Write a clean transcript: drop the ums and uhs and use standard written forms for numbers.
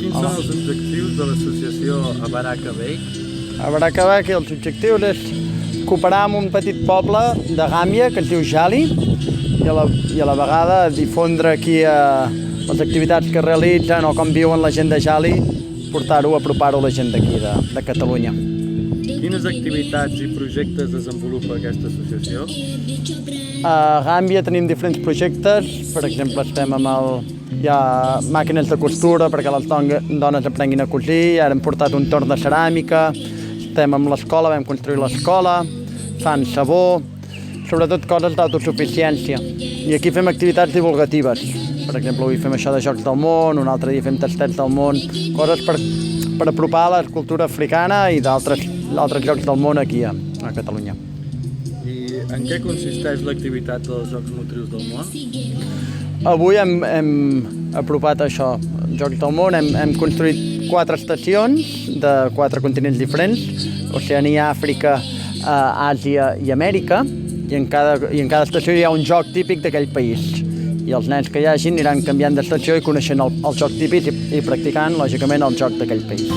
Quins són els objectius de l'associació Abaraka Bay? A Baracabà, que els objectius és cooperar amb un petit poble de Gàmbia que es diu Jali i a la vegada difondre aquí les activitats que realitzen o com viuen la gent de Jali, portar-ho, apropar-ho a la gent d'aquí, de Catalunya. Quines activitats i projectes desenvolupa aquesta associació? A Gàmbia tenim diferents projectes, per exemple estem hi ha màquines de costura perquè les dones aprenguin a cosir, ara hem portat un torn de ceràmica, estem amb l'escola, vam construir l'escola, fan sabó, sobretot coses d'autosuficiència. I aquí fem activitats divulgatives. Per exemple, avui fem això de Jocs del Món, un altre dia fem Tastets del Món, coses per apropar la cultura africana i d'altres llocs del món aquí a Catalunya. I en què consisteix l'activitat dels Jocs Motrius del Món? Avui hem apropat això, Jocs del Món, hem construït 4 estacions de 4 continents diferents, Oceania, Àfrica, Àsia i Amèrica, i en cada estació hi ha un joc típic d'aquell país. I els nens que hi hagin aniran canviant d'estació i coneixent el joc típic i practicant, lògicament, el joc d'aquell país.